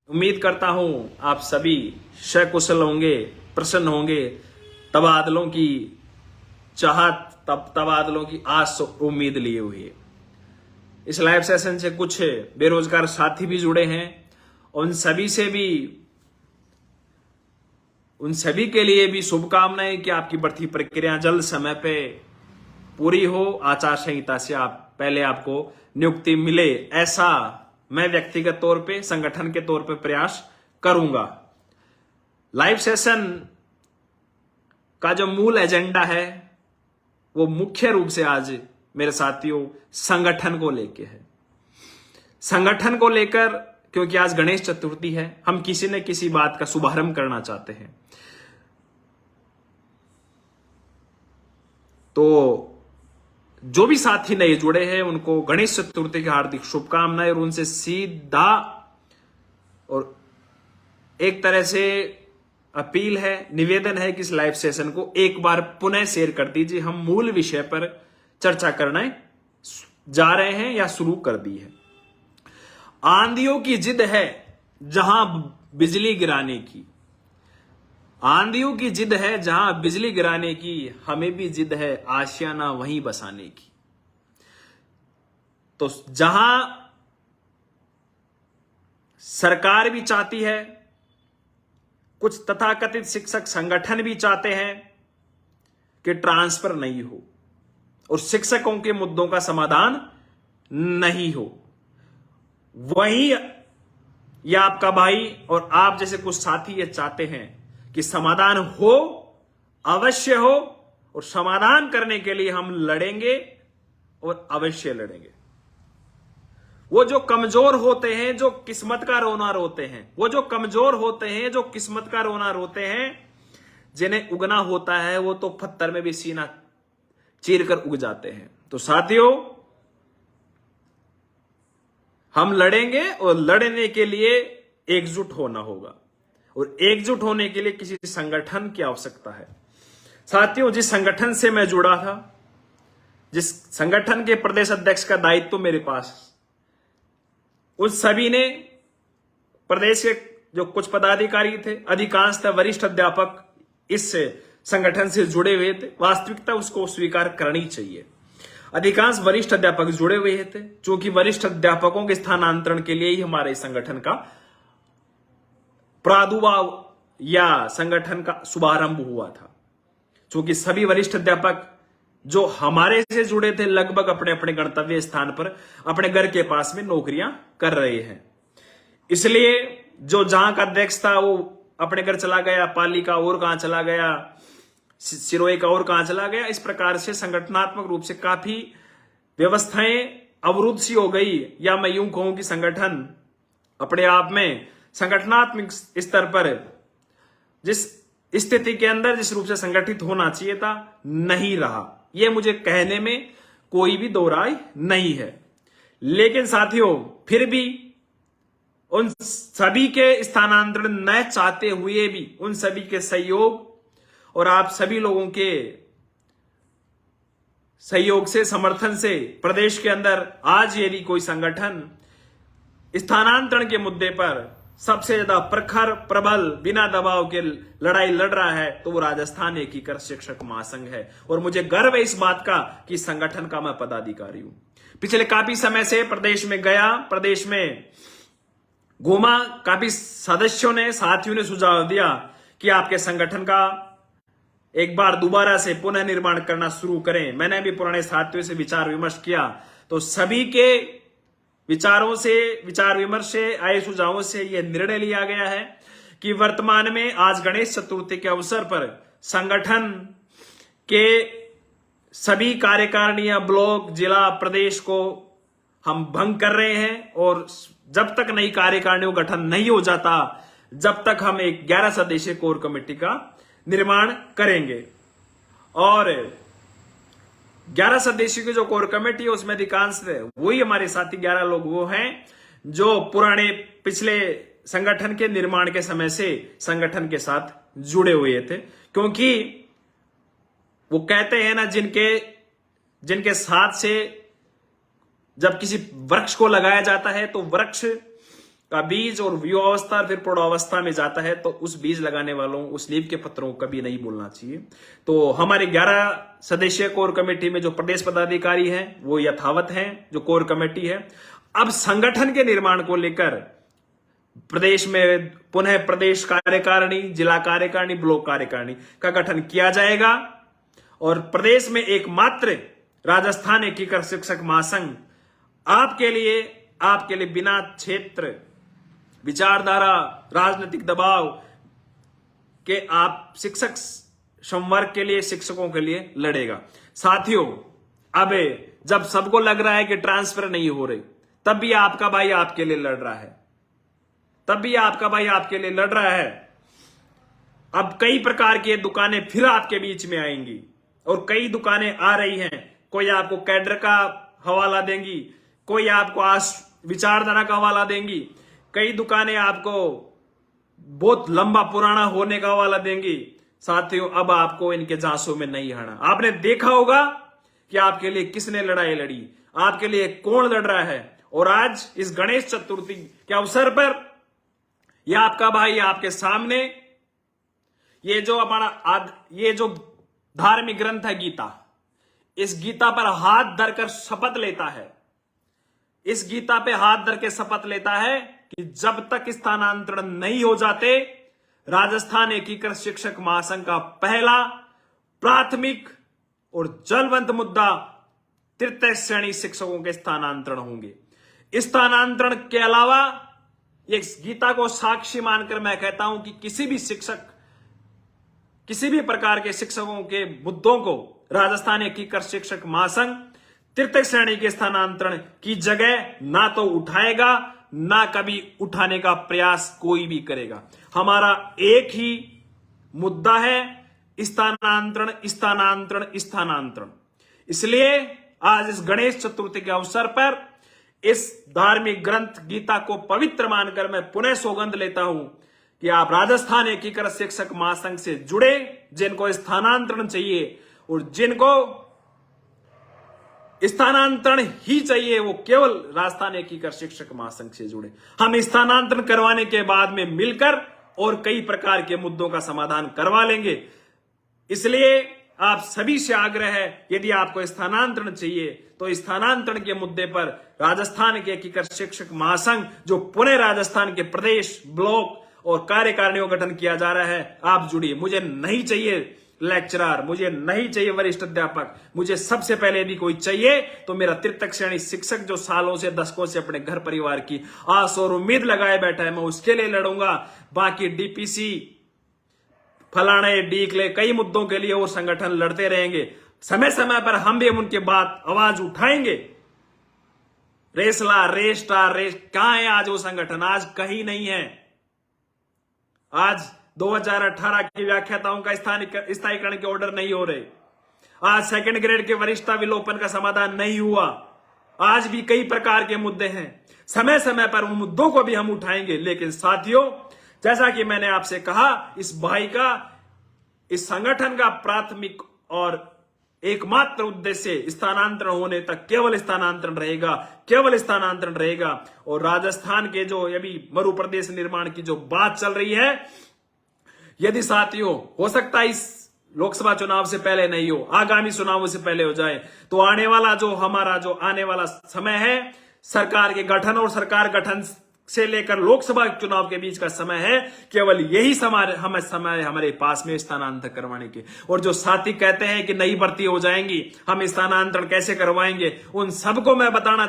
उम्मीद करता हूं आप सभी सकुशल होंगे, प्रसन्न होंगे। तबादलों की चाहत, तबादलों की आस उम्मीद लिए हुए इस लाइव सेशन से कुछ बेरोजगार साथी भी जुड़े हैं। उन सभी के लिए भी शुभकामनाएं कि आपकी भर्ती प्रक्रिया जल्द समय पे पूरी हो, आचार संहिता से पहले आपको नियुक्ति मिले, ऐसा मैं व्यक्तिगत तौर पे, संगठन के तौर पे प्रयास करूंगा। लाइव सेशन का जो मूल एजेंडा है वो मुख्य रूप से आज मेरे साथियों संगठन को लेके है। संगठन को लेकर, क्योंकि आज गणेश चतुर्थी है, हम किसी न किसी बात का शुभारंभ करना चाहते हैं। तो जो भी साथी नए जुड़े हैं उनको गणेश चतुर्थी की हार्दिक शुभकामनाएं, और उनसे सीधा और एक तरह से अपील है, निवेदन है कि इस लाइव सेशन को एक बार पुनः शेयर कर दीजिए। हम मूल विषय पर चर्चा करने जा रहे हैं या शुरू कर दी है। आंधियों की जिद है जहां बिजली गिराने की, आंधियों की जिद है जहां बिजली गिराने की, हमें भी जिद है आशियाना वहीं बसाने की। तो जहां सरकार भी चाहती है, कुछ तथाकथित शिक्षक संगठन भी चाहते हैं कि ट्रांसफर नहीं हो और शिक्षकों के मुद्दों का समाधान नहीं हो, वही या आपका भाई और आप जैसे कुछ साथी ये चाहते हैं कि समाधान हो, अवश्य हो, और समाधान करने के लिए हम लड़ेंगे और अवश्य लड़ेंगे। वो जो कमजोर होते हैं, जो किस्मत का रोना रोते हैं, वो जो कमजोर होते हैं, जो किस्मत का रोना रोते हैं, जिन्हें उगना होता है, वो तो पत्थर में भी सीना चीर कर उग जाते हैं। तो साथियों, हम लड़ेंगे और लड़ने के लिए एकजुट होना होगा, और एकजुट होने के लिए किसी संगठन की आवश्यकता है। साथियों, जिस संगठन से मैं जुड़ा था, जिस संगठन के प्रदेश अध्यक्ष का दायित्व तो मेरे पास, उस सभी ने, प्रदेश के जो कुछ पदाधिकारी थे, अधिकांशतः वरिष्ठ अध्यापक इस संगठन से जुड़े हुए थे। वास्तविकता उसको स्वीकार करनी चाहिए। अधिकांश वरिष्ठ अध्यापक जुड़े हुए थे, क्योंकि वरिष्ठ अध्यापकों के स्थानांतरण के लिए ही हमारे संगठन का प्रादुर्भाव या संगठन का शुभारंभ हुआ था। क्योंकि सभी वरिष्ठ अध्यापक जो हमारे से जुड़े थे, लगभग अपने अपने गंतव्य स्थान पर, अपने घर के पास में नौकरियां कर रहे हैं। इसलिए जो जहां का अध्यक्ष था वो अपने घर चला गया, पाली का और कहां चला गया, सिरोही का और कहां चला गया। इस प्रकार से संगठनात्मक रूप से काफी व्यवस्थाएं अवरुद्ध सी हो गई, या मैं यूं कहूं कि संगठन अपने आप में संगठनात्मक स्तर पर जिस स्थिति के अंदर जिस रूप से संगठित होना चाहिए था, नहीं रहा। यह मुझे कहने में कोई भी दो राय नहीं है। लेकिन साथियों, फिर भी उन सभी के स्थानांतरण न चाहते हुए भी, उन सभी के सहयोग और आप सभी लोगों के सहयोग से, समर्थन से, प्रदेश के अंदर आज यदि कोई संगठन स्थानांतरण के मुद्दे पर सबसे ज्यादा प्रखर, प्रबल, बिना दबाव के लड़ाई लड़ रहा है, तो वो राजस्थान एकीकृत शिक्षक महासंघ है। और मुझे गर्व है इस बात का कि संगठन का मैं पदाधिकारी हूं। पिछले काफी समय से प्रदेश में गया, प्रदेश में घूमा, काफी सदस्यों ने, साथियों ने सुझाव दिया कि आपके संगठन का एक बार दोबारा से पुनः निर्माण करना शुरू करें। मैंने भी पुराने साथियों से विचार विमर्श किया, तो सभी के विचारों से, विचार विमर्श से आए सुझावों से यह निर्णय लिया गया है कि वर्तमान में आज गणेश चतुर्थी के अवसर पर संगठन के सभी कार्यकारिणियां, ब्लॉक, जिला, प्रदेश को हम भंग कर रहे हैं, और जब तक नई कार्यकारिणियों का गठन नहीं हो जाता, जब तक हम एक 11 सदस्यीय कोर कमेटी का निर्माण करेंगे। और 11 सदस्यों की जो कोर कमेटी है उसमें अधिकांश वही हमारे साथी 11 लोग वो हैं जो पुराने पिछले संगठन के निर्माण के समय से संगठन के साथ जुड़े हुए थे। क्योंकि वो कहते हैं ना, जिनके साथ से जब किसी वृक्ष को लगाया जाता है तो वृक्ष का बीज और युवावस्था फिर प्रौढ़ावस्था में जाता है, तो उस बीज लगाने वालों, उस नींव के पत्रों को कभी नहीं बोलना चाहिए। तो हमारे 11 सदस्यीय कोर कमेटी में जो प्रदेश पदाधिकारी हैं वो यथावत हैं, जो कोर कमेटी है। अब संगठन के निर्माण को लेकर प्रदेश में पुनः प्रदेश कार्यकारिणी, जिला कार्यकारिणी, ब्लॉक कार्यकारिणी का गठन किया जाएगा और प्रदेश में एकमात्र राजस्थान एकीकृत शिक्षक महासंघ आपके लिए बिना क्षेत्र, विचारधारा, राजनीतिक दबाव के आप शिक्षक संवर्ग के लिए, शिक्षकों के लिए लड़ेगा। साथियों, अब जब सबको लग रहा है कि ट्रांसफर नहीं हो रही, तब भी आपका भाई आपके लिए लड़ रहा है, अब कई प्रकार की दुकानें फिर आपके बीच में आएंगी और कई दुकानें आ रही हैं। कोई आपको कैडर का हवाला देंगी, कोई आपको विचारधारा का हवाला देंगी, कई दुकानें आपको बहुत लंबा पुराना होने का हवाला देंगी। साथियों, अब आपको इनके झांसों में नहीं आना। आपने देखा होगा कि आपके लिए किसने लड़ाई लड़ी, आपके लिए कौन लड़ रहा है। और आज इस गणेश चतुर्थी के अवसर पर यह आपका भाई आपके सामने ये जो धार्मिक ग्रंथ है गीता, इस गीता पर हाथ धरकर शपथ लेता है, इस गीता पे हाथ धर के शपथ लेता है कि जब तक स्थानांतरण नहीं हो जाते, राजस्थान एकीकृत शिक्षक महासंघ का पहला, प्राथमिक और जलवंत मुद्दा तृतीय श्रेणी शिक्षकों के स्थानांतरण होंगे। स्थानांतरण के अलावा इस गीता को साक्षी मानकर मैं कहता हूं कि किसी भी प्रकार के शिक्षकों के मुद्दों को राजस्थान एकीकृत शिक्षक महासंघ तृतीय श्रेणी के स्थानांतरण की जगह ना तो उठाएगा, ना कभी उठाने का प्रयास कोई भी करेगा। हमारा एक ही मुद्दा है, स्थानांतरण, स्थानांतरण, स्थानांतरण। इसलिए आज इस गणेश चतुर्थी के अवसर पर इस धार्मिक ग्रंथ गीता को पवित्र मानकर मैं पुनः सौगंध लेता हूं कि आप राजस्थान एकीकृत शिक्षक महासंघ से जुड़े, जिनको स्थानांतरण चाहिए और जिनको स्थानांतरण ही चाहिए, वो केवल राजस्थान एकीकृत शिक्षक महासंघ से जुड़े। हम स्थानांतरण करवाने के बाद में मिलकर और कई प्रकार के मुद्दों का समाधान करवा लेंगे। इसलिए आप सभी से आग्रह है, यदि आपको स्थानांतरण चाहिए तो स्थानांतरण के मुद्दे पर राजस्थान के एकीकृत शिक्षक महासंघ, जो पुणे राजस्थान के प्रदेश, ब्लॉक और कार्यकारिणियों का गठन किया जा रहा है, आप जुड़िए। मुझे नहीं चाहिए लेक्चरर, मुझे नहीं चाहिए वरिष्ठ अध्यापक, मुझे सबसे पहले यदि कोई चाहिए तो मेरा तृतीय श्रेणी शिक्षक जो सालों से, दशकों से अपने घर परिवार की आस और उम्मीद लगाए बैठा है, मैं उसके लिए लड़ूंगा। बाकी डीपीसी, फलाने डीकले, कई मुद्दों के लिए वो संगठन लड़ते रहेंगे। समय समय पर हम भी उनके बात आवाज उठाएंगे। रेसला, रेस्टार, कहां है आज वो संगठन? आज कहीं नहीं है। आज 2018 की व्याख्याताओं का स्थायीकरण के ऑर्डर नहीं हो रहे। आज सेकंड ग्रेड के वरिष्ठता विलोपन का समाधान नहीं हुआ। आज भी कई प्रकार के मुद्दे हैं। समय समय पर उन मुद्दों को भी हम उठाएंगे। लेकिन साथियों, जैसा कि मैंने आपसे कहा, इस भाई का, इस संगठन का प्राथमिक और एकमात्र उद्देश्य स्थानांतरण होने तक केवल स्थानांतरण रहेगा, केवल स्थानांतरण रहेगा। और राजस्थान के जो अभी मरु प्रदेश निर्माण की जो बात चल रही है, यदि साथियों हो सकता है इस लोकसभा चुनाव से पहले नहीं हो, आगामी चुनावों से पहले हो जाए, तो आने वाला समय है, सरकार के गठन और सरकार गठन से लेकर लोकसभा चुनाव के बीच का समय है, केवल यही समय हमारे पास में स्थानांतरण करवाने के। और जो साथी कहते हैं कि नई भर्ती हो जाएंगी, हम स्थानांतरण कैसे करवाएंगे, उन सबको मैं बताना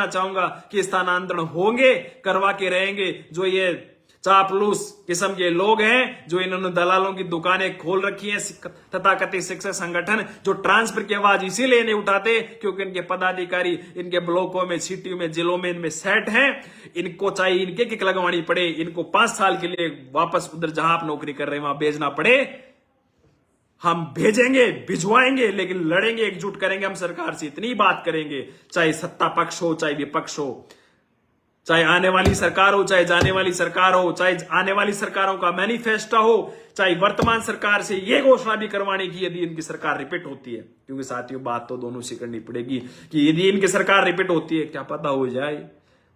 चाहूंगा कि स्थानांतरण होंगे, करवा के रहेंगे। जो ये चापलूस किस्म के लोग हैं, जो इन्होंने दलालों की दुकानें खोल रखी हैं, तथाकथित शिक्षक संगठन, जो ट्रांसफर की आवाज इसीलिए नहीं उठाते क्योंकि इनके पदाधिकारी इनके ब्लॉकों में, सिटियों में, जिलों में इनमें सेट हैं। इनको चाहिए इनके किक लगवानी पड़े, इनको 5 साल के लिए वापस उधर जहां आप नौकरी कर रहे हैं वहां भेजना पड़े। हम भेजेंगे, भिजवाएंगे, लेकिन लड़ेंगे, एकजुट करेंगे। हम सरकार से इतनी बात करेंगे, चाहे सत्ता पक्ष हो, चाहे विपक्ष हो, चाहे आने वाली सरकार हो, चाहे जाने वाली सरकार हो, चाहे आने वाली सरकारों का मैनिफेस्टो हो, चाहे वर्तमान सरकार से ये घोषणा भी करवाने की यदि इनकी सरकार रिपीट होती है। क्योंकि साथियों, बात तो दोनों से करनी पड़ेगी कि यदि इनकी सरकार रिपीट होती है, क्या पता हो जाए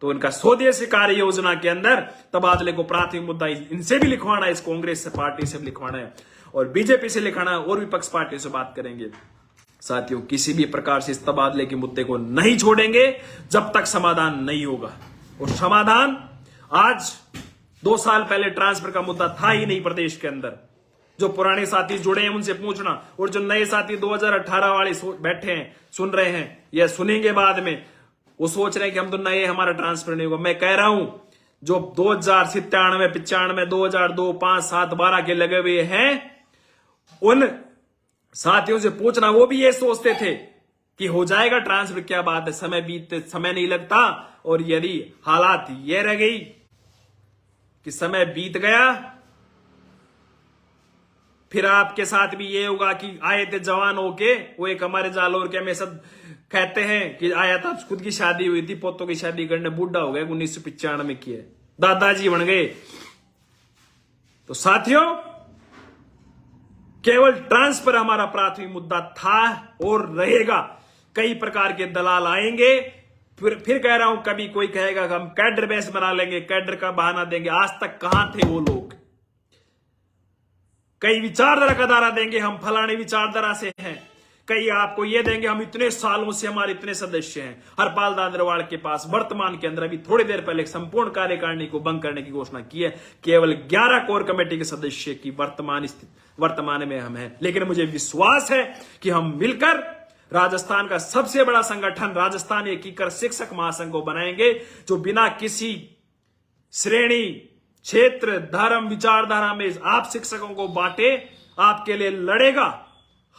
तो इनका स्वदेशी कार्य योजना के अंदर तबादले को प्राथमिक मुद्दा इनसे भी लिखवाना है, इस कांग्रेस से पार्टी से भी लिखवाना है और बीजेपी से लिखवाना है और विपक्ष पार्टी से बात करेंगे। साथियों, किसी भी प्रकार से इस तबादले के मुद्दे को नहीं छोड़ेंगे जब तक समाधान नहीं होगा। और समाधान आज 2 साल पहले ट्रांसफर का मुद्दा था ही नहीं प्रदेश के अंदर। जो पुराने साथी जुड़े हैं उनसे पूछना, और जो नए साथी 2018 वाले बैठे हैं, सुन रहे हैं या सुनेंगे बाद में, वो सोच रहे हैं कि हम तो नए, हमारा ट्रांसफर नहीं होगा। मैं कह रहा हूं, जो 2097, 95, 2002, 5, 7, 12 के लगे हुए हैं, उन साथियों से पूछना, वो भी ये सोचते थे कि हो जाएगा ट्रांसफर, क्या बात है, समय बीतते समय नहीं लगता। और यदि हालात ये रह गई कि समय बीत गया, फिर आपके साथ भी ये होगा कि आए थे जवान होके, वो एक हमारे जालोर के हमेशा कहते हैं कि आया था, खुद की शादी हुई थी, पोतों की शादी करने बूढ़ा हो गया, 1995 में किए, दादाजी बन गए। तो साथियों, केवल ट्रांसफर हमारा प्राथमिक मुद्दा था और रहेगा। कई प्रकार के दलाल आएंगे, फिर कह रहा हूं, कभी कोई कहेगा कि हम कैडर बेस बना लेंगे, कैडर का बहाना देंगे। आज तक कहां थे वो लोग? कई विचारधारा का दायरा देंगे, हम फलाने विचारधारा से हैं। कई आपको ये देंगे, हम इतने सालों से, हमारे इतने सदस्य हैं। हरपाल दादरवाल के पास वर्तमान के अंदर अभी थोड़ी देर पहले संपूर्ण कार्यकारिणी को भंग करने की घोषणा की है। केवल 11 कोर कमेटी के सदस्य की वर्तमान में हम हैं। लेकिन मुझे विश्वास है कि हम मिलकर राजस्थान का सबसे बड़ा संगठन राजस्थान एकीकृत शिक्षक महासंघ को बनाएंगे, जो बिना किसी श्रेणी, क्षेत्र, धर्म, विचारधारा में आप शिक्षकों को बांटे, आपके लिए लड़ेगा।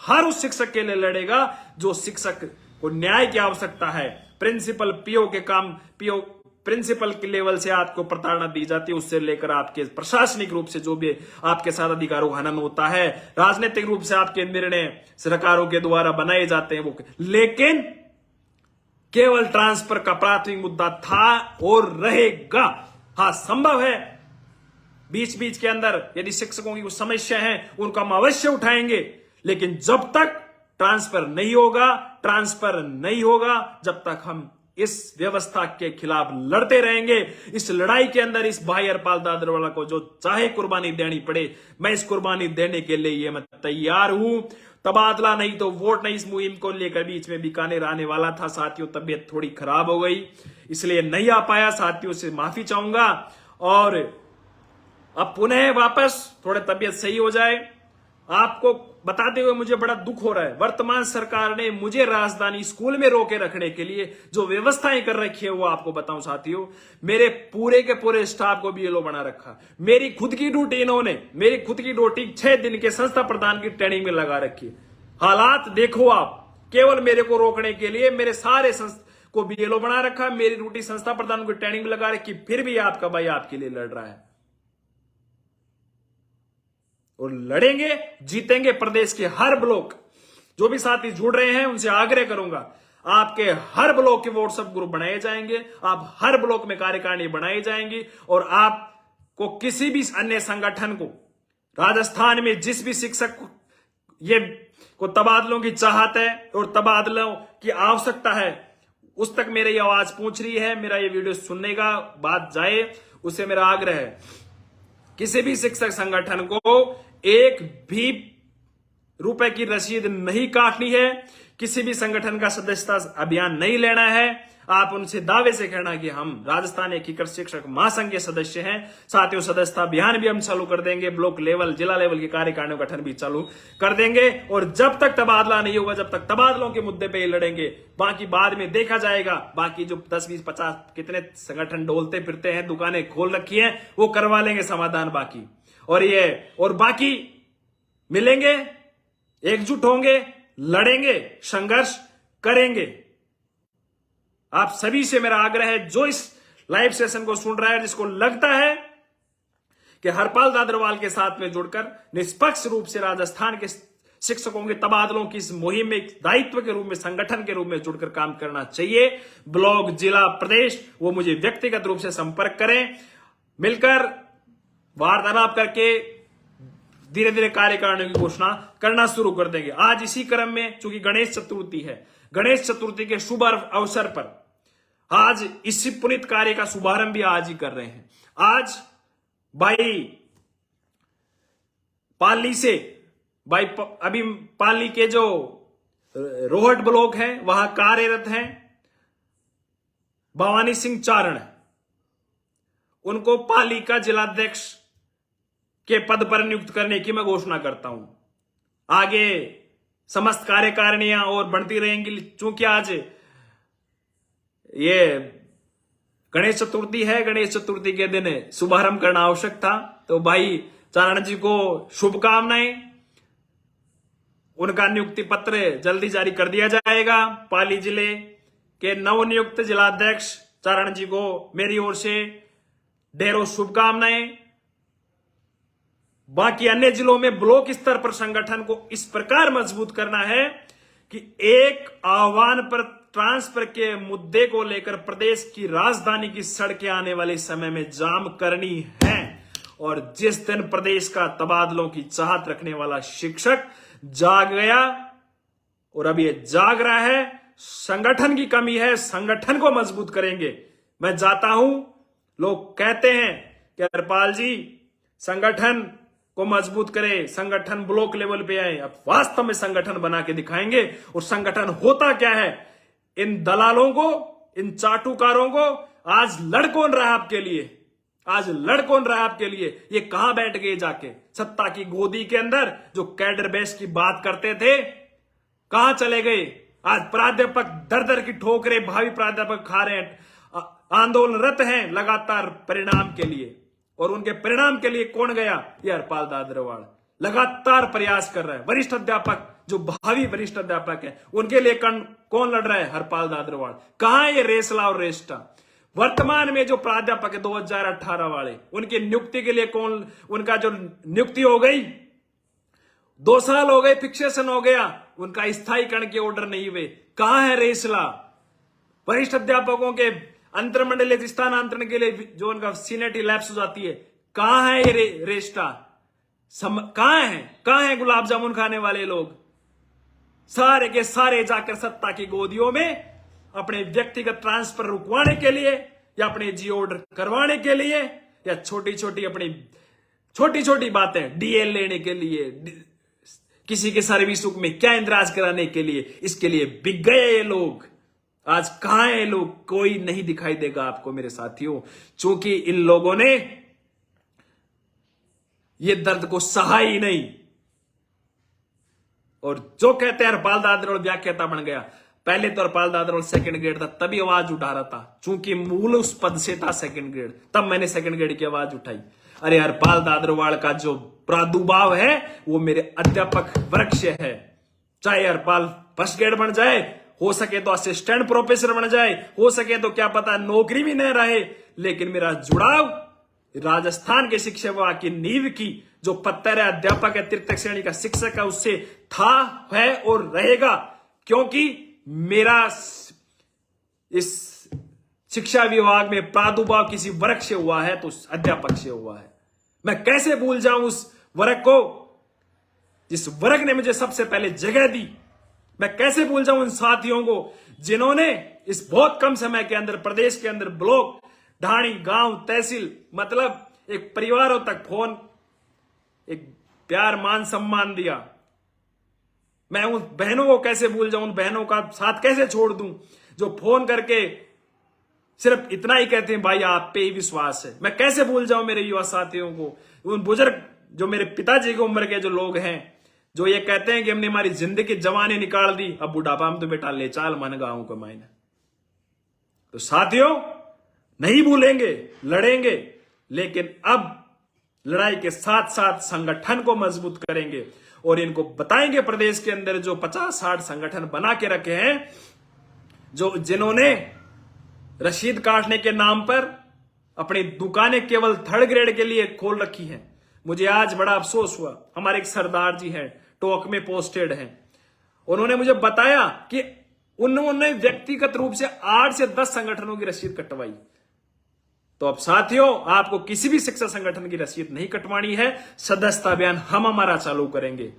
हर उस शिक्षक के लिए लड़ेगा जो शिक्षक को न्याय की आवश्यकता है। प्रिंसिपल पीओ के काम, पीओ प्रिंसिपल के लेवल से आपको प्रताड़ना दी जाती है, उससे लेकर आपके प्रशासनिक रूप से जो भी आपके साथ अधिकारों का हनन होता है, राजनीतिक रूप से आपके निर्णय सरकारों के द्वारा बनाए जाते हैं वो। लेकिन केवल ट्रांसफर का प्राथमिक मुद्दा था और रहेगा। हाँ, संभव है बीच बीच के अंदर यदि शिक्षकों की कुछ समस्या है उनको हम अवश्य उठाएंगे, लेकिन जब तक ट्रांसफर नहीं होगा, जब तक हम इस व्यवस्था के खिलाफ लड़ते रहेंगे। इस लड़ाई के अंदर इस भाई हरपाल दादरवाला को जो चाहे कुर्बानी देनी पड़े, मैं इस कुर्बानी देने के लिए ये मैं तैयार हूं। तबादला नहीं तो वोट नहीं, इस मुहिम को लेकर बीच में बीकानेर आने वाला था। साथियों, तबीयत थोड़ी खराब हो गई, इसलिए नहीं आ पाया। साथियों से माफी चाहूंगा और अब पुनः वापस थोड़ा तबीयत सही हो जाए। आपको बताते हुए मुझे बड़ा दुख हो रहा है, वर्तमान सरकार ने मुझे राजधानी स्कूल में रोके रखने के लिए जो व्यवस्थाएं कर रखी है वो आपको बताऊं साथियों। मेरे पूरे के पूरे स्टाफ को बीएलओ बना रखा। मेरी खुद की ड्यूटी इन्होंने, मेरी खुद की ड्यूटी 6 दिन के संस्था प्रधान की ट्रेनिंग में लगा रखी है। हालात देखो आप, केवल मेरे को रोकने के लिए मेरे सारे को बीएलओ बना रखा। मेरी ड्यूटी संस्था प्रधान की ट्रेनिंग में लगा रखी, फिर भी आपका भाई आपके लिए लड़ रहा है और लड़ेंगे, जीतेंगे। प्रदेश के हर ब्लॉक, जो भी साथी जुड़ रहे हैं उनसे आग्रह करूंगा, आपके हर ब्लॉक के व्हाट्सएप ग्रुप बनाए जाएंगे, आप हर ब्लॉक में कार्यकारिणी बनाई जाएंगी और आपको किसी भी अन्य संगठन को राजस्थान में जिस भी शिक्षक को तबादलों की चाहत है और तबादलों की आवश्यकता है, उस तक मेरी आवाज पहुंच रही है, मेरा ये वीडियो सुनने का बात जाए, उससे मेरा आग्रह है किसी भी शिक्षक संगठन को 1 भी रुपए की रसीद नहीं काटनी है, किसी भी संगठन का सदस्यता अभियान नहीं लेना है। आप उनसे दावे से कहना कि हम राजस्थान एकीकृत शिक्षक महासंघ के सदस्य हैं। साथियों, सदस्यता अभियान भी हम चालू कर देंगे, ब्लॉक लेवल, जिला लेवल के कार्यकारिणी गठन भी चालू कर देंगे। और जब तक तबादला नहीं होगा, जब तक तबादलों के मुद्दे पे लड़ेंगे, बाकी बाद में देखा जाएगा। बाकी जो 10, 20, 50 कितने संगठन डोलते फिरते हैं, दुकानें खोल रखी हैं, वो करवा लेंगे समाधान बाकी। और बाकी मिलेंगे, एकजुट होंगे, लड़ेंगे, संघर्ष करेंगे। आप सभी से मेरा आग्रह है, जो इस लाइव सेशन को सुन रहा है, जिसको लगता है कि हरपाल दादरवाल के साथ में जुड़कर निष्पक्ष रूप से राजस्थान के शिक्षकों के तबादलों की इस मुहिम में दायित्व के रूप में, संगठन के रूप में जुड़कर काम करना चाहिए, ब्लॉक, जिला, प्रदेश, वो मुझे व्यक्तिगत रूप से संपर्क करें। मिलकर वार्तालाप करके धीरे धीरे कार्यकारिणी की घोषणा करना शुरू कर देंगे। आज इसी क्रम में, चूंकि गणेश चतुर्थी है, गणेश चतुर्थी के शुभ अवसर पर आज इसी पुनीत कार्य का शुभारंभ भी आज ही कर रहे हैं। आज भाई पाली से अभी पाली के जो रोहट ब्लॉक है वहां कार्यरत हैं भवानी सिंह चारण, उनको पाली का जिलाध्यक्ष के पद पर नियुक्त करने की मैं घोषणा करता हूं। आगे समस्त कार्यकारिणियां और बढ़ती रहेंगी, चूंकि आज ये गणेश चतुर्थी है, गणेश चतुर्थी के दिन शुभारंभ करना आवश्यक था। तो भाई चारण जी को शुभकामनाएं, उनका नियुक्ति पत्र जल्दी जारी कर दिया जाएगा। पाली जिले के नवनियुक्त जिलाध्यक्ष चारण जी को मेरी ओर से ढेरों शुभकामनाएं। बाकी अन्य जिलों में ब्लॉक स्तर पर संगठन को इस प्रकार मजबूत करना है कि एक आह्वान पर ट्रांसफर के मुद्दे को लेकर प्रदेश की राजधानी की सड़कें आने वाले समय में जाम करनी है। और जिस दिन प्रदेश का तबादलों की चाहत रखने वाला शिक्षक जाग गया और अब ये जाग रहा है, संगठन की कमी है, संगठन को मजबूत करेंगे। मैं जाता हूं। लोग कहते हैं कि हरपाल जी संगठन को मजबूत करे, संगठन ब्लॉक लेवल पे आए। अब वास्तव में संगठन बना के दिखाएंगे। और संगठन होता क्या है? इन दलालों को, इन चाटुकारों को आज लड़ कौन रहा है आपके लिए? आज लड़ कौन रहा है आपके लिए? ये कहां बैठ गए जाके सत्ता की गोदी के अंदर? जो कैडर बेस की बात करते थे कहां चले गए? आज प्राध्यापक दर दर की ठोकरे भावी प्राध्यापक खा रहे हैं, आंदोलनरत हैं लगातार परिणाम के लिए। और उनके परिणाम के लिए कौन गया? ये हरपाल दादरवाड़ लगातार प्रयास कर रहा है। वरिष्ठ अध्यापक, जो भावी वरिष्ठ अध्यापक है, उनके लिए कौन लड़ रहा है? हरपाल दादरवाड़। कहां है ये रेसला और रेस्टा? वर्तमान में जो प्राध्यापक है 2018 वाले, उनकी नियुक्ति के लिए कौन? उनका जो नियुक्ति हो गई, 2 साल हो गए, फिक्सेशन हो गया, उनका स्थायीकरण के ऑर्डर नहीं हुए। कहां है रेसला? वरिष्ठ अध्यापकों के अंतरमंडलीय स्थानांतरण के लिए जो उनका सीनियरिटी लैप्स हो जाती है, कहां है ये रेस्टा? कहां है गुलाब जामुन खाने वाले लोग? सारे के सारे जाकर सत्ता की गोदियों में अपने व्यक्तिगत ट्रांसफर रुकवाने के लिए या अपने जी ऑर्डर करवाने के लिए या छोटी छोटी बातें डीएल लेने के लिए, किसी के सर्विस में क्या इंदराज कराने के लिए, इसके लिए बिक गए ये लोग। आज कहां है लोग? कोई नहीं दिखाई देगा आपको मेरे साथियों, क्योंकि इन लोगों ने ये दर्द को सहा ही नहीं। और जो कहते हैं हरपाल दादरवाड़ व्याख्याता बन गया, पहले तो हरपाल दादरवाड़ सेकंड ग्रेड था, तभी आवाज उठा रहा था, चूंकि मूल उस पद से था सेकंड ग्रेड, तब मैंने सेकंड ग्रेड की आवाज उठाई। अरे हरपाल दादरवाड़ का जो प्रादुर्भाव है वो मेरे अध्यापक वर्ग से है। चाहे हरपाल फर्स्ट ग्रेड बन जाए, हो सके तो असिस्टेंट प्रोफेसर बन जाए, हो सके तो क्या पता नौकरी भी न रहे, लेकिन मेरा जुड़ाव राजस्थान के शिक्षा विभाग की नींव की जो पत्थर है, अध्यापक है, तृतीय श्रेणी का शिक्षक है, उससे था, है और रहेगा। क्योंकि मेरा इस शिक्षा विभाग में प्रादुर्भाव किसी वर्ग से हुआ है तो अध्यापक से हुआ है। मैं कैसे भूल जाऊं उस वर्ग को, जिस वर्ग ने मुझे सबसे पहले जगह दी। मैं कैसे भूल जाऊं उन साथियों को जिन्होंने इस बहुत कम समय के अंदर प्रदेश के अंदर ब्लॉक, ढाणी, गांव, तहसील, मतलब एक परिवारों तक फोन, एक प्यार, मान, सम्मान दिया। मैं उन बहनों को कैसे भूल जाऊं, उन बहनों का साथ कैसे छोड़ दूं जो फोन करके सिर्फ इतना ही कहते हैं, भाई आप पे ही विश्वास है। मैं कैसे भूल जाऊं मेरे युवा साथियों को, उन बुजुर्ग जो मेरे पिताजी की उम्र के जो लोग हैं, जो ये कहते हैं कि हमने हमारी जिंदगी जवानी निकाल दी, अब बुढ़ापा हम तो बेटा ले चाल मन गाँव को मायने। तो साथियों नहीं भूलेंगे, लड़ेंगे, लेकिन अब लड़ाई के साथ साथ संगठन को मजबूत करेंगे और इनको बताएंगे प्रदेश के अंदर जो 50-60 संगठन बना के रखे हैं, जो जिन्होंने रसीद काटने के नाम पर अपनी दुकानें केवल 3rd ग्रेड के लिए खोल रखी हैं। मुझे आज बड़ा अफसोस हुआ, हमारे एक सरदार जी हैं, टोक में पोस्टेड हैं, उन्होंने मुझे बताया कि उन्होंने व्यक्तिगत रूप से 8 से 10 संगठनों की रसीद कटवाई। तो अब साथियों, आपको किसी भी शिक्षा संगठन की रसीद नहीं कटवानी है, सदस्यता अभियान हम हमारा चालू करेंगे।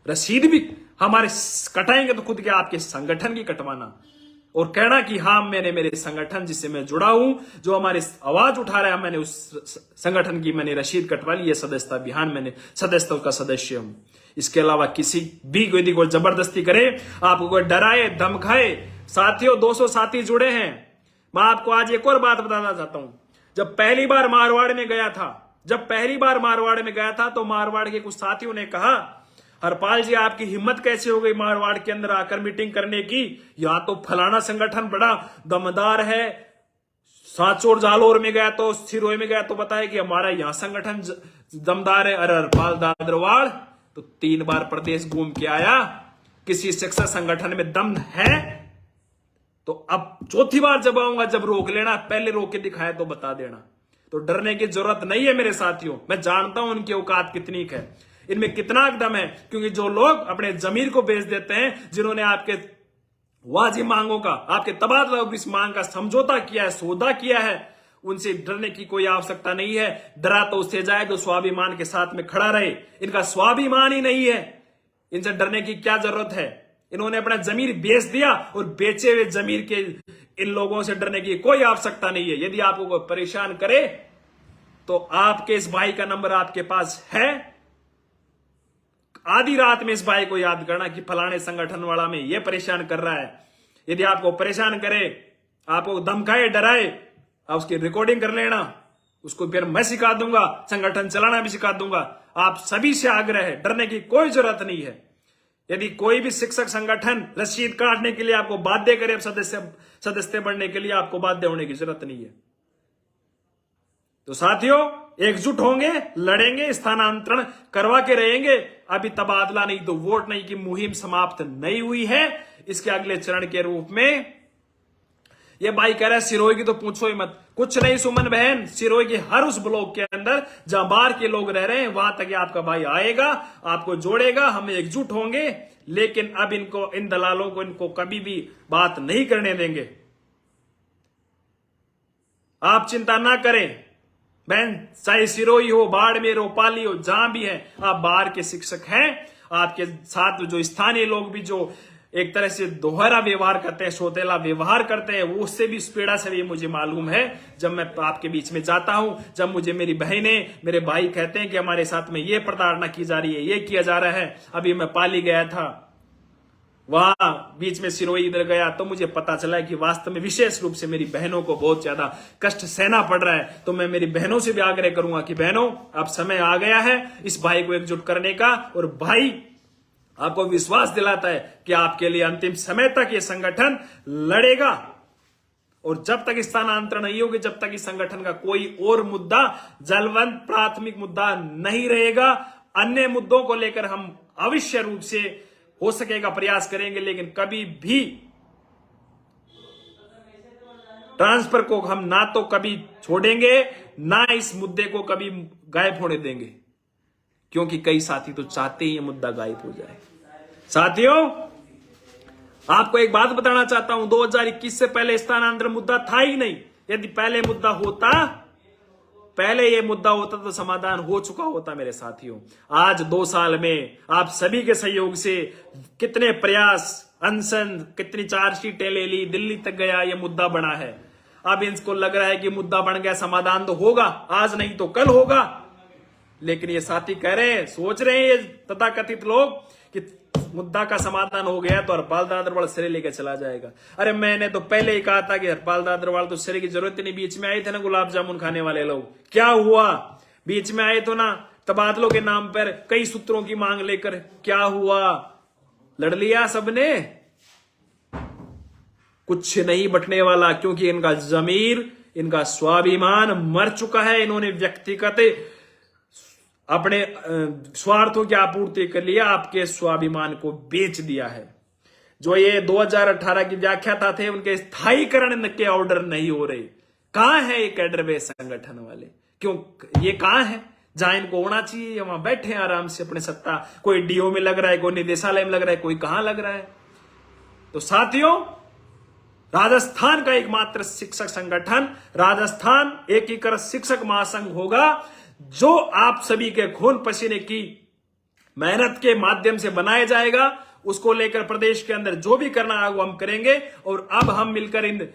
रसीद भी हमारे कटाएंगे तो खुद के आपके संगठन की कटवाना। और कहना कि हाँ, मैंने मेरे संगठन जिससे मैं जुड़ा हूं, जो हमारे आवाज उठा रहा है, मैंने उस संगठन की मैंने रसीद कटवा ली है, सदस्यता अभियान, मैंने सदस्यता का सदस्य हूं। इसके अलावा किसी भी कोई जबरदस्ती करे, आपको कोई डराए धमकाए, साथियों 200 साथी जुड़े हैं। मैं आपको आज एक और बात बताना चाहता हूं। जब पहली बार मारवाड़ में गया था तो मारवाड़ के कुछ साथियों ने कहा, हरपाल जी आपकी हिम्मत कैसे हो गई मारवाड़ के अंदर आकर मीटिंग करने की? या तो फलाना संगठन बड़ा दमदार है, सांचौर जालोर में गया तो सिरोही में गया तो बताया कि हमारा यहां संगठन दमदार है। अरे हरपाल दादरवाड़ तो 3 बार प्रदेश घूम के आया, किसी शिक्षक संगठन में दम है? तो अब चौथी बार जब आऊंगा, जब रोक लेना, पहले रोक के दिखाया तो बता देना। तो डरने की जरूरत नहीं है मेरे साथियों। मैं जानता हूं उनकी औकात कितनी है, इनमें कितना दम है। क्योंकि जो लोग अपने जमीर को बेच देते हैं, जिन्होंने आपके वाजिब मांगों का, आपके तबादला इस मांग का समझौता किया है, सौदा किया है, उनसे डरने की कोई आवश्यकता नहीं है। डरा तो उससे जाए जो स्वाभिमान के साथ में खड़ा रहे। इनका स्वाभिमान ही नहीं है, इनसे डरने की क्या जरूरत है? इन्होंने अपना जमीर बेच दिया और बेचे हुए जमीर के इन लोगों से डरने की कोई आवश्यकता नहीं है। यदि आपको कोई परेशान करे तो आपके इस भाई का नंबर आपके पास है। आधी रात में इस भाई को याद करना कि फलाने संगठन वाला में यह परेशान कर रहा है। यदि आपको परेशान करे, आपको धमकाए, डराए, आप उसकी रिकॉर्डिंग कर लेना, उसको फिर मैं सिखा दूंगा, संगठन चलाना भी सिखा दूंगा। आप सभी से आग्रह है, डरने की कोई जरूरत नहीं है। यदि कोई भी शिक्षक संगठन रसीद काटने के लिए आपको बाध्य करे, सदस्य बनने के लिए आपको बाध्य होने की जरूरत नहीं है। तो साथियों एकजुट होंगे, लड़ेंगे, स्थानांतरण करवा के रहेंगे। अभी तबादला नहीं तो वोट नहीं की मुहिम समाप्त नहीं हुई है। इसके अगले चरण के रूप में ये भाई कह रहा है सिरोही की तो पूछो ही मत। कुछ नहीं सुमन बहन, सिरोही के हर उस ब्लॉक के अंदर जहां बाहर के लोग रह रहे हैं, वहां तक आपका भाई आएगा, आपको जोड़ेगा, हम एकजुट होंगे। लेकिन अब इन दलालों को इनको कभी भी बात नहीं करने देंगे। आप चिंता ना करें बहन, चाहे सिरोही हो, बाड़मेर हो, पाली हो, जहां भी है, आप बाहर के शिक्षक हैं। आपके साथ जो स्थानीय लोग भी जो एक तरह से दोहरा व्यवहार करते हैं, सौतेला व्यवहार करते हैं, वो उससे भी इस पीड़ा से भी मुझे मालूम है। जब मैं आपके बीच में जाता हूं, जब मुझे मेरी बहनें, मेरे भाई कहते हैं कि हमारे साथ में ये प्रताड़ना की जा रही है, ये किया जा रहा है। अभी मैं पाली गया था, वहां बीच में सिरोही इधर गया तो मुझे पता चला कि वास्तव में विशेष रूप से मेरी बहनों को बहुत ज्यादा कष्ट सहना पड़ रहा है। तो मैं मेरी बहनों से भी आग्रह करूंगा कि बहनों, अब समय आ गया है इस भाई को एकजुट करने का। और भाई आपको विश्वास दिलाता है कि आपके लिए अंतिम समय तक ये संगठन लड़ेगा। और जब तक स्थानांतरण नहीं होगी, जब तक इस संगठन का कोई और मुद्दा ज्वलंत प्राथमिक मुद्दा नहीं रहेगा, अन्य मुद्दों को लेकर हम अवश्य रूप से हो सकेगा प्रयास करेंगे। लेकिन कभी भी ट्रांसफर को हम ना तो कभी छोड़ेंगे, ना इस मुद्दे को कभी गायब होने देंगे, क्योंकि कई साथी तो चाहते ही ये मुद्दा गायब हो जाए। साथियों आपको एक बात बताना चाहता हूं, 2021 से पहले स्थानांतरण मुद्दा था ही नहीं। यदि पहले ये मुद्दा होता तो समाधान हो चुका होता मेरे साथियों। आज 2 साल में आप सभी के सहयोग से कितने प्रयास, अनशन, कितनी चार्जशीटें ले ली, दिल्ली तक गया, ये मुद्दा बना है। अब इनको लग रहा है कि मुद्दा बन गया, समाधान तो होगा, आज नहीं तो कल होगा। लेकिन ये साथी कह रहे हैं, सोच रहे हैं ये तथाकथित लोग कि मुद्दा का समाधान हो गया तो हरपाल दादरवाल सिरे लेकर चला जाएगा। अरे मैंने तो पहले ही कहा था कि हरपाल दादरवाल तो सिरे की जरूरत नहीं। बीच में आए थे ना गुलाब जामुन खाने वाले लोग, क्या हुआ? बीच में आए तो ना तबादलों के नाम पर कई सूत्रों की मांग लेकर, क्या हुआ? लड़ लिया सबने, कुछ नहीं बटने वाला। क्योंकि इनका जमीर, इनका स्वाभिमान मर चुका है। इन्होंने व्यक्तिगत अपने स्वार्थों की आपूर्ति के लिए आपके स्वाभिमान को बेच दिया है। जो ये 2018 की व्याख्याता थे, उनके स्थायीकरण के ऑर्डर नहीं हो रहे। कहां है ये कैडर बेस संगठन वाले? क्यों ये कहां है जहां इनको होना चाहिए? वहां बैठे हैं आराम से अपने सत्ता, कोई डीओ में लग रहा है, कोई निदेशालय में लग रहा है, कोई कहां लग रहा है। तो साथियों, राजस्थान का एकमात्र शिक्षक संगठन राजस्थान एकीकृत शिक्षक महासंघ होगा, जो आप सभी के खून पसीने की मेहनत के माध्यम से बनाया जाएगा। उसको लेकर प्रदेश के अंदर जो भी करना है वो हम करेंगे। और अब हम मिलकर इन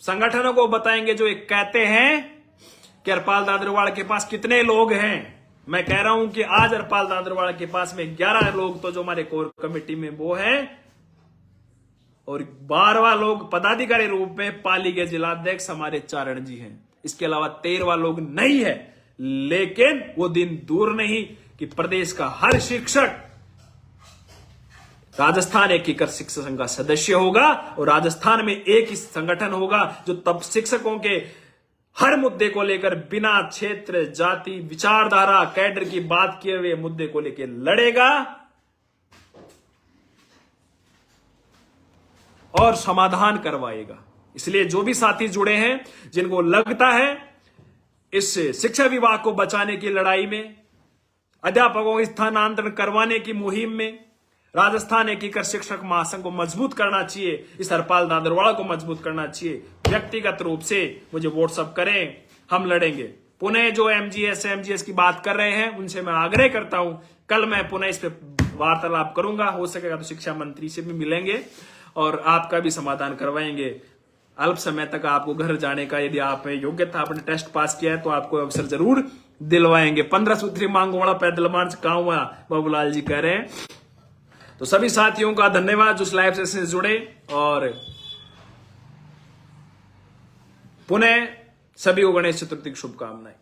संगठनों को बताएंगे जो एक कहते हैं कि हरपाल दादरवाड़ा के पास कितने लोग हैं। मैं कह रहा हूं कि आज हरपाल दादरवाड़ा के पास में 11 लोग तो जो हमारे कोर कमेटी में वो हैं, और 12वां लोग पदाधिकारी रूप में पाली के जिलाध्यक्ष हमारे चारण जी हैं। इसके अलावा 13वां लोग नहीं है। लेकिन वो दिन दूर नहीं कि प्रदेश का हर शिक्षक राजस्थान एकीकृत शिक्षक संघ का सदस्य होगा, और राजस्थान में एक ही संगठन होगा जो तब शिक्षकों के हर मुद्दे को लेकर बिना क्षेत्र, जाति, विचारधारा, कैडर की बात किए हुए मुद्दे को लेकर लड़ेगा और समाधान करवाएगा। इसलिए जो भी साथी जुड़े हैं, जिनको लगता है इस शिक्षा विभाग को बचाने की लड़ाई में, अध्यापकों को स्थानांतरण करवाने की मुहिम में राजस्थान एकीकृत शिक्षक महासंघ को मजबूत करना चाहिए, इस हरपाल दादरवाड़ा को मजबूत करना चाहिए। व्यक्तिगत रूप से मुझे व्हाट्सएप करें, हम लड़ेंगे। पुनः जो एमजीएस की बात कर रहे हैं उनसे मैं आग्रह करता हूं, कल मैं पुनः इस पर वार्तालाप करूंगा। हो सकेगा तो शिक्षा मंत्री से भी मिलेंगे और आपका भी समाधान करवाएंगे। अल्प समय तक आपको घर जाने का यदि आप योग्यता, आपने टेस्ट पास किया है तो आपको अवसर जरूर दिलवाएंगे। 15 सूत्री मांगो वाला पैदल मार्च कहां हुआ, बाबूलाल जी कह रहे हैं। तो सभी साथियों का धन्यवाद जो इस लाइव सेशन से जुड़े, और पुनः सभी को गणेश चतुर्थी की शुभकामनाएं।